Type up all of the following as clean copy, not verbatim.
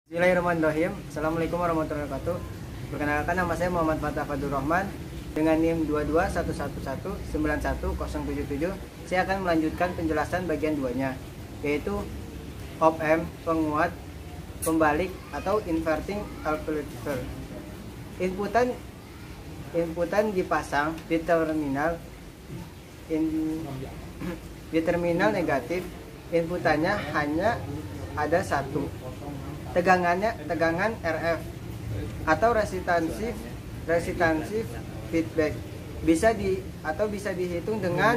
Bismillahirrahmanirrahim. Assalamualaikum warahmatullahi wabarakatuh. Perkenalkan, nama saya Muhammad Fatah Fadur Rahman dengan NIM 22111911077. Saya akan melanjutkan penjelasan bagian 2-nya, yaitu op-amp, penguat, pembalik atau inverting amplifier. Inputan dipasang di terminal negatif. Inputannya hanya ada satu. Tegangan RF atau resistansi feedback bisa dihitung dengan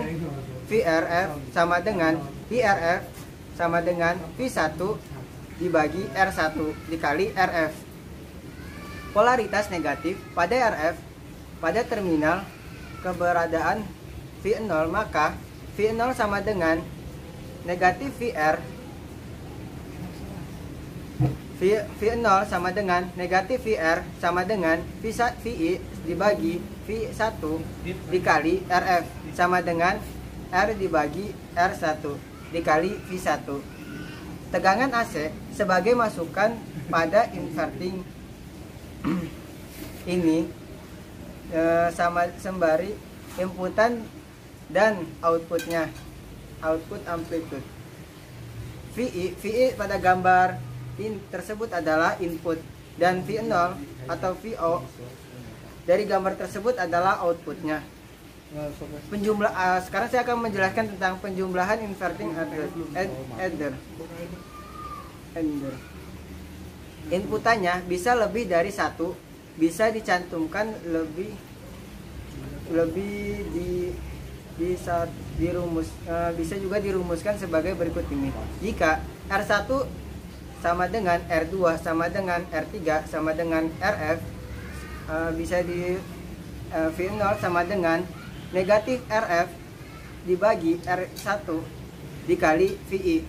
VRF sama dengan IRF sama dengan V1 dibagi R1 dikali RF. Polaritas negatif pada RF pada terminal keberadaan V0, maka V0 sama dengan negatif VR. V0 sama dengan negatif VR sama dengan VI dibagi V1 dikali RF sama dengan R dibagi R1 dikali V1. Tegangan AC sebagai masukan pada inverting ini sama sembari inputan dan outputnya, output amplitude. VI pada gambar tersebut adalah input dan V0 atau VO dari gambar tersebut adalah outputnya. Sekarang saya akan menjelaskan tentang penjumlahan inverting adder. Inputannya bisa lebih dari satu, bisa dicantumkan bisa juga dirumuskan sebagai berikut ini. Jika R1 sama dengan R2 sama dengan R3 sama dengan RF, bisa di V0 sama dengan negatif RF dibagi R1 dikali VI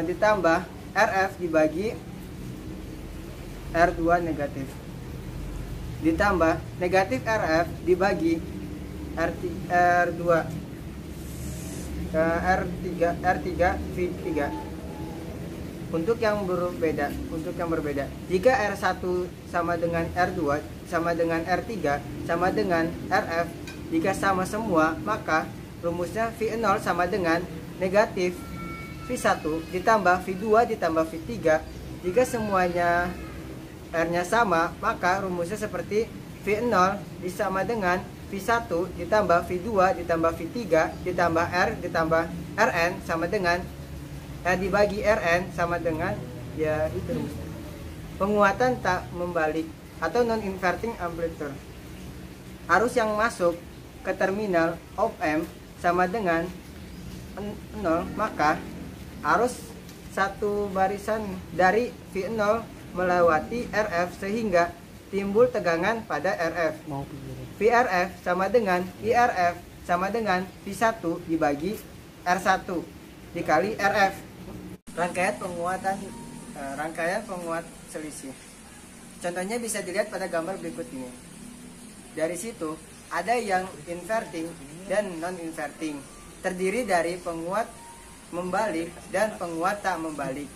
ditambah RF dibagi R2 negatif ditambah negatif RF dibagi R2 R3 V3. Untuk yang berbeda, jika R1 sama dengan R2 sama dengan R3 sama dengan RF, jika sama semua, maka rumusnya V0 sama dengan negatif V1 ditambah V2 ditambah V3. Jika semuanya R-nya sama, maka rumusnya seperti V0 sama dengan V1 ditambah V2 ditambah V3 ditambah R ditambah Rn sama dengan dibagi Rn sama dengan itu. Penguatan tak membalik atau non-inverting amplifier. Arus yang masuk ke terminal op-amp sama dengan 0, maka arus satu barisan dari V0 melewati RF sehingga timbul tegangan pada RF. VRF sama dengan IRF sama dengan V1 dibagi R1 dikali RF. Rangkaian penguat selisih. Contohnya bisa dilihat pada gambar berikut ini. Dari situ ada yang inverting dan non-inverting, terdiri dari penguat membalik dan penguat tak membalik,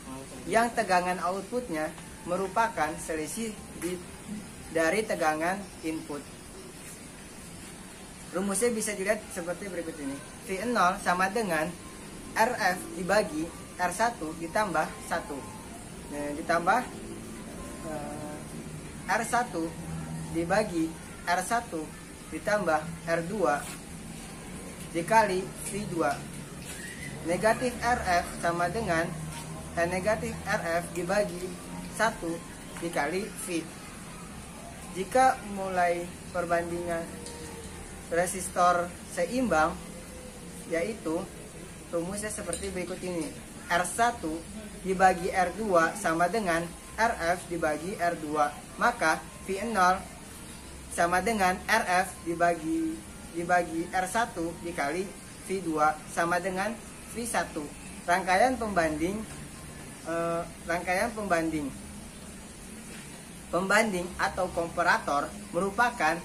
yang tegangan outputnya merupakan selisih dari tegangan input. Rumusnya bisa dilihat seperti berikut ini. V0 sama dengan RF dibagi R1 ditambah 1 ditambah R1 dibagi R1 ditambah R2 dikali V2. Negatif RF sama dengan negatif RF dibagi 1 dikali V. Jika mulai perbandingan resistor seimbang, yaitu rumusnya seperti berikut ini. R1 dibagi R2 sama dengan RF dibagi R2, maka V0 sama dengan RF dibagi R1 dikali V2 sama dengan V1. Rangkaian pembanding atau komparator merupakan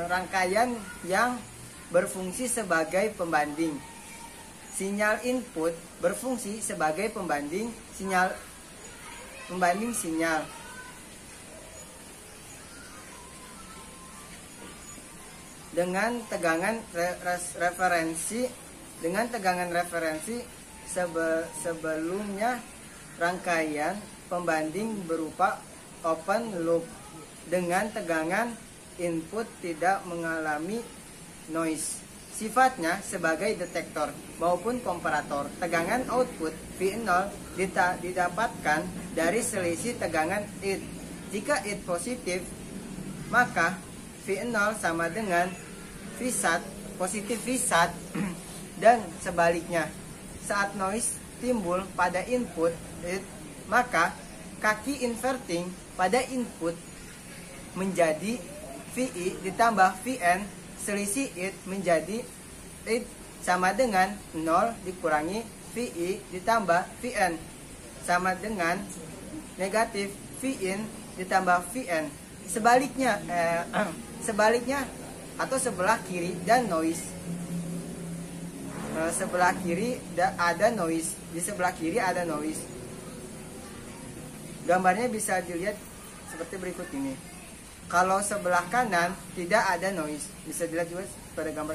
rangkaian yang berfungsi sebagai pembanding. Sinyal input berfungsi sebagai pembanding sinyal pembanding sinyal. Dengan tegangan referensi sebelumnya, rangkaian pembanding berupa open loop dengan tegangan input tidak mengalami noise. Sifatnya sebagai detektor maupun komparator. Tegangan output V0 didapatkan dari selisih tegangan it. Jika it positif, maka V0 sama dengan V-SAT, positif V-SAT, dan sebaliknya. Saat noise timbul pada input it, maka kaki inverting pada input menjadi VI ditambah VN, selisih it menjadi it sama dengan 0 dikurangi VI ditambah VN sama dengan negatif VIN ditambah VN. Sebaliknya atau sebelah kiri dan noise. Sebelah kiri ada noise, di sebelah kiri ada noise. Gambarnya bisa dilihat seperti berikut ini. Kalau sebelah kanan tidak ada noise, bisa dilihat juga pada gambar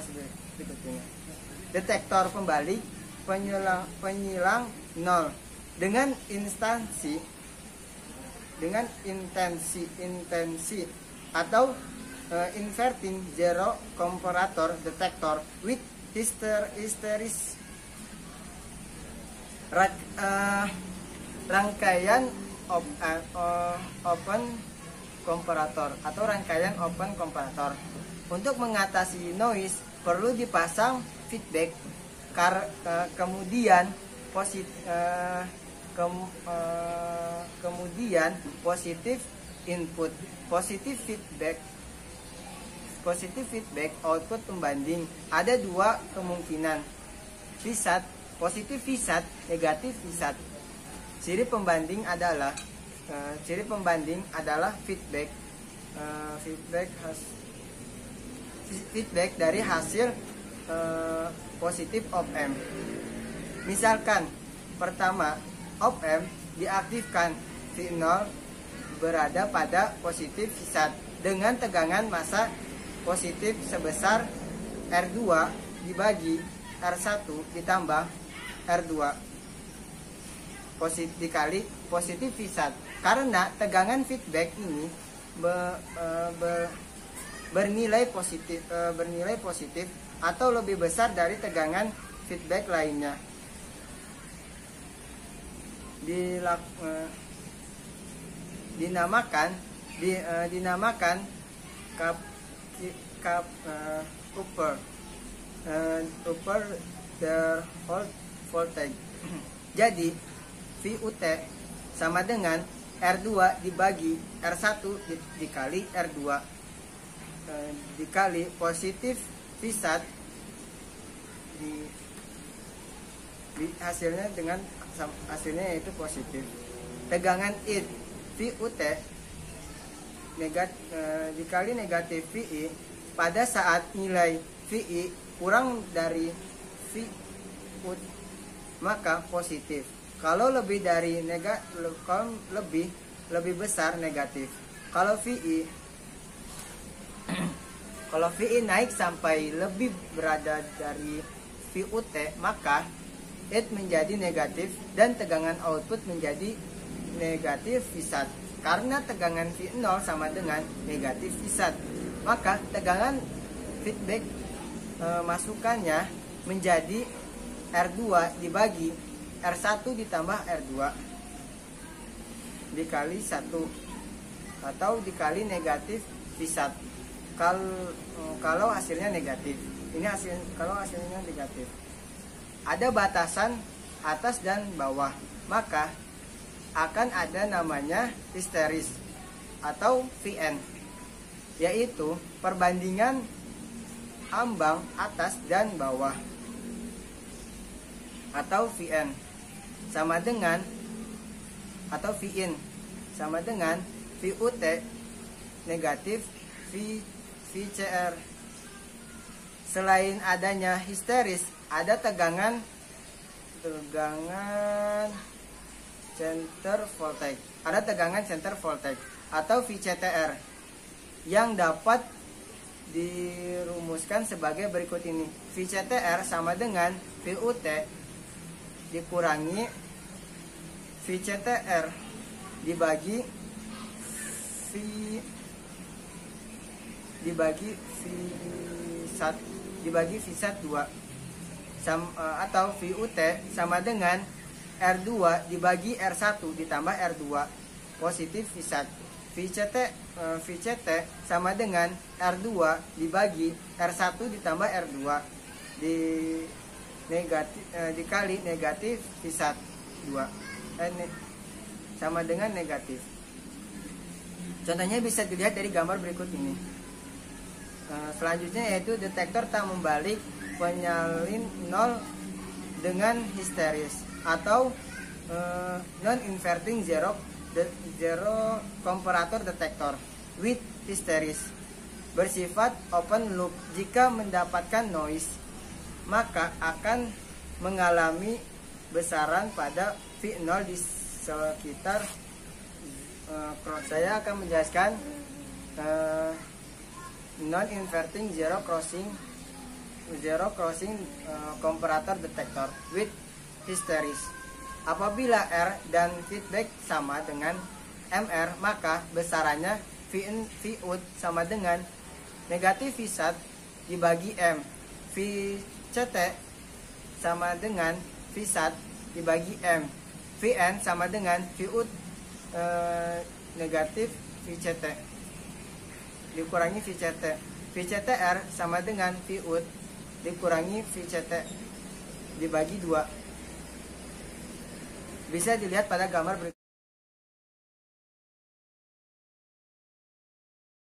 berikut ini. Detektor pembalik penyilang 0 dengan intensi atau inverting zero comparator detector with hysteresis. Rangkaian open comparator atau rangkaian open comparator. Untuk mengatasi noise perlu dipasang feedback, kemudian positif input, positif feedback output pembanding. Ada dua kemungkinan, V-SAT, positif V-SAT, negatif V-SAT. Ciri pembanding adalah feedback dari hasil positif op-amp. Misalkan pertama, op-amp diaktifkan, V0 berada pada positif V-SAT dengan tegangan massa positif sebesar R2 dibagi R1 ditambah R2 dikali positif V-SAT. Karena tegangan feedback ini bernilai positif atau lebih besar dari tegangan feedback lainnya. Dinamakan Upper der voltage. Jadi VUT sama dengan R2 dibagi R1 dikali R2 dikali positif V-SAT hasilnya yaitu positif. Tegangan it VUT dikali negatif VI pada saat nilai VI kurang dari VUT maka positif. Kalau lebih dari lebih besar negatif. Kalau VI naik sampai lebih berada dari VUT maka it menjadi negatif dan tegangan output menjadi negatif V-SAT. Karena tegangan V0 sama dengan negatif V-SAT, maka tegangan feedback masukannya menjadi R2 dibagi R1 ditambah R2 dikali 1 atau dikali negatif V-SAT. Kalau hasilnya negatif. Kalau hasilnya negatif. Ada batasan atas dan bawah, maka akan ada namanya histeris atau VN, yaitu perbandingan ambang atas dan bawah, atau VN sama dengan atau VIN sama dengan VUT negatif VCR. Selain adanya histeris, ada tegangan center voltage. Ada tegangan center voltage atau VCTR yang dapat dirumuskan sebagai berikut ini. VCTR sama dengan VUT dikurangi VCTR dibagi V1 2 atau VUT sama dengan R2 dibagi R1 ditambah R2 positif V1. VCT sama dengan R2 dibagi R1 ditambah R2 dikali negatif V1 sama dengan negatif. Contohnya bisa dilihat dari gambar berikut ini. Selanjutnya yaitu detektor tak membalik penyalin 0 dengan histeris atau non-inverting zero comparator detector with hysteris bersifat open loop. Jika mendapatkan noise maka akan mengalami besaran pada V0 di sekitar saya akan menjelaskan non-inverting zero crossing comparator detector with hysteris. Apabila R dan feedback sama dengan MR, maka besarannya Vout sama dengan negatif V1 dibagi M. VCT sama dengan V1 dibagi M. Vn sama dengan Vout negatif VCT dikurangi VCT. VCTR sama dengan Vout dikurangi VCT dibagi 2. Bisa dilihat pada gambar berikut.